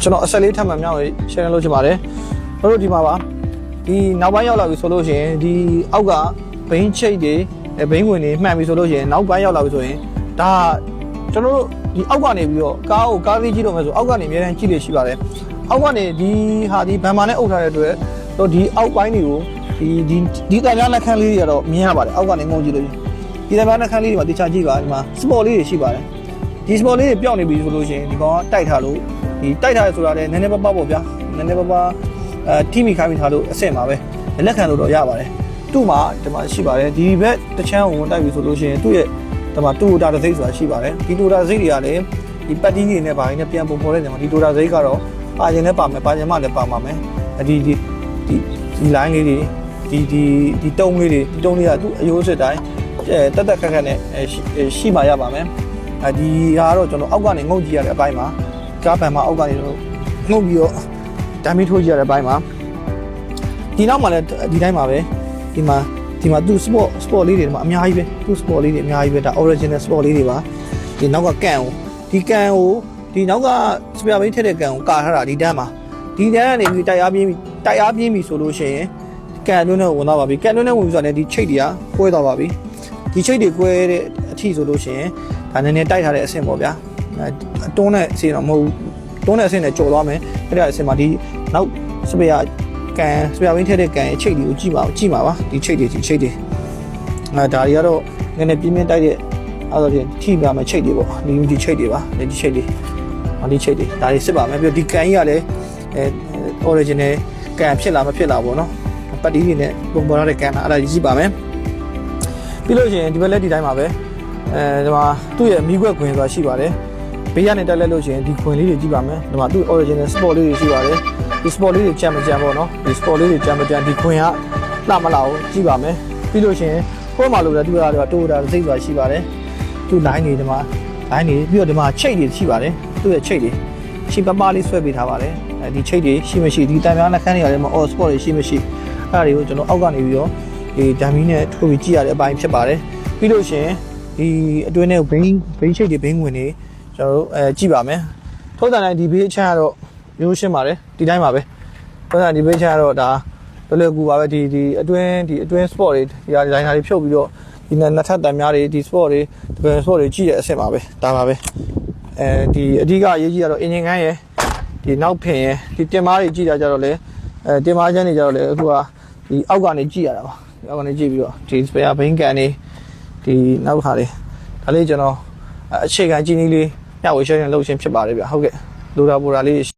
ကျွန်တော်အဆက်လေးထပ်မှန်မြောက်ရေး share လုပ်ချင်ပါတယ်တို့ဒီမှာပါဒီနောက်ပိုင်းရောက်လာပြီဆိုလို့ရှိရင်ဒီအောက်ကဘိန်းချိတ်တွေဘိန်းဝင်တွေမှန်ပြီဆိုလို့ရှိရင်နောက်ပိုင်းရောက်လာပြီဆိုရင်ဒါကျွန်တော်တို့ဒီအောက်ကနေပြီးတော့ကားသေးကြည့်တော့မယ်ဆိုအောက်ကနေအများတန်းကြည့်လို့ရှိပါတယ်အောက်ကနေဒီဟာဒီဗန်မာနဲ့အုပ်ထားတဲ့အတွက်တော့ဒီအောက်ပိုင်းတွေကိုဒီတန်ကြားလက်ခန်းလေးတွေကတော့မြင်ရပါတယ်အောက်ကနေငုံကြည့်လို့ဒီတန်ကြားလက်ခန်းလေးတွေမှာတခြားကြည့်ပါဒီမှာ sport လေးတွေရှိပါတယ်ဒီ sport လေးတွေပျောက်နေပြီဆိုလို့ရှိရင်ဒီကောင်ကတိုက်ထားလို့ဒီတိုက်ထားရဆိုတာလည်းနည်းနည်းပါးပါးပေါ့ဗျာနည်းနည်းပါးပါးထိမိခိုင်းမိထားလို့အဆင့်ပါပဲလက်ခံလို့တော့ရပါတယ်သူ့မှာဒီမှာရှိပါတယ်ဒီဘက်တစ်ချမ်းကိုဝင်တိုက်ပြီဆိုလို့ရှိရင်သူ့ရဲ့ဒီမှာတူတာတစ်စိတ်ဆိုတာရှိပါတယ်ဒီတူတာစိတ်တွေကလည်းဒီပတ်တီးတွေနဲ့ဘာတွေနဲ့ပြန်ပုံပေါ်တဲ့နေရာမှာဒီတူတာစိတ်ကတော့ပါခြင်းနဲ့ပါမယ်ပါခြင်းမှလည်းပါမှာမယ်ဒီ line လေးတွေဒီတုံးလေးတွေဒီတုံးလေးကသူ့အယိုးစစ်တိုင်းတက်တက်ခက်ခက်နဲ့ရှိမှရပါမယ်ဒီဟာကတော့ကျွန်တော်အောက်ကနေငုတ်ကြည့်ရတဲ့အပိုင်းမှာကားပန်မှာအောက်ကနေတော့ငုတ်ပြီးတော့ဓာမီထိုးကြည့်ရတဲ့အပိုင်းမှာဒီနောက်မှာလည်းဒီတိုင်းပါပဲဒီမှာသူ့ sport လေးတွေဒီမှာအများကြီးပဲသူ့ sport လေးတွေအများကြီးပဲဒါ original sport လေးတွေပါဒီနောက်ကကန်ကိုဒီနောက်ကစပီယာဘိန်းထည့်တဲ့ကန်ကိုကာထားတာဒီတန်းမှာဒီတန်းကနေပြီးတိုက်အားပြင်းပြီဆိုလို့ရှိရင်ကန်အတွင်းနဲ့ဝင်သွားပါပြီကန်အတွင်းနဲ့ဝင်ပြီးဆိုတော့ဒီချိတ်တွေကကွဲသွားပါပြီဒီချိတ်တွေကွဲတဲ့အထိဆိုလို့ရှိရင်ဒါနည်းနည်းတိုက်ထားတဲ့အဆင့်ပေါ့ဗျာတွန်းတဲ့အဆင့်တော့မဟုတ်ဘူးတွန်းတဲ့အဆင့်နဲ့ကြော်သွားမယ်အဲ့ဒါအဆင့်မှာဒီနောက်စပီယာဘိန်းထည့်တဲ့ကန်ရဲ့ချိတ်တွေကိုကြည့်ပါပါဒီချိတ်တွေဒါတွေကတော့နည်းနည်းပြင်းပြင်းတိုက်တဲ့အဲ့ဒါပြင်ထိပါမယ်ချိတ်တွေပေါ့ဒီချိတ်တွေပါဒီချိတ်တွေဒါတွေစစ်ပါမယ်ပြီးတော့ဒီကန်ကြီးကလည်းoriginal ကန်ဖြစ်လာမဖြစ်လာပေါ့နော်ပတ်တီးတွေနဲ့ပုံပေါ်ထားတဲ့ကန်အဲ့ဒါကြည့်ပါမယ်ပြီးလို့ရှိရင်ဒီဘက်လက်ဒီတိုင်းပါပဲဒီမှာသူ့ရဲ့မိခွက်ခွင်ဆိုတာရှိပါတယ်ဘေးကနေတက်လက်လို့ရှိရင်ဒီခွင်လေးတွေကြည့်ပါမယ်ဒီမှာသူ့ original sport လေးတွေရှိပါတယ်ဒီ sport လေးတွေကြံမကြံပေါ့နော်ဒီ sport လေးတွေကြံမကြံဒီခွင်ကလှမလာဘူးကြည့်ပါမယ်ပြီးလို့ရှိရင်ဟိုမှာလို့လည်းသူကတော့တိုးတာစိတ်ဆိုတာရှိပါတယ်သူ့ line တွေဒီမှာ line တွေပြီးတော့ဒီမှာချိတ်တွေရှိပါတယ်သူ့ရဲ့ချိတ်တွေရှင်းပပလေးဆွဲပေးထားပါတယ်ဒီချိတ်တွေရှိမရှိဒီတန်များနှခမ်းတွေရတယ်မှာ all sport တွေရှိမရှိအဲ့ဒါတွေကိုကျွန်တော်အောက်ကနေပြီးတော့ဒီဓာမီနဲ့ထိုးပြီးကြည့်ရတဲ့အပိုင်းဖြစ်ပါတယ်ပြီးလို့ရှိရင်ဒီအတွင်းထဲဘိန်းချိတ်တွေဘိန်းဝင်တွေကျွန်တော်တို့ကြည့်ပါမယ်ထုံးစံတိုင်းဒီဘေးအချမ်းကတော့ရိုးရှင်းပါတယ်ဒီတိုင်းပါပဲထုံးစံဒီဘေးချမ်းကတော့ဒါလွယ်ကူပါပဲဒီအတွင်း sport တွေဒီဒီဇိုင်နာတွေဖြုတ်ပြီးတော့ဒီနှစ်ထပ်တန်များတွေဒီ sport တွေဒီဘယ် sport တွေကြည့်တဲ့အဆင့်ပါပဲဒါပါပဲဒီအဓိကအရေးကြီးကတော့ engine ခန်းရယ်ဒီနောက်ဖင်ရယ်ဒီတင်မားတွေကြည့်တာကြတော့လေတင်မားချမ်းတွေကြတော့လေအခုကဒီအောက်ကနေကြည့်ရတာပါဒီအောက်ကနေကြည့်ပြီးတော့ဒီ spare ဘိန်းကန်တွေဒီနောက်ခါလေးဒါလေးကျွန်တော်အခြေခံကြည့်နည်းလေးမျှဝေ share လုပ်ခြင်းဖြစ်ပါတယ်ဗျဟုတ်ကဲ့လိုတာပိုတာလေး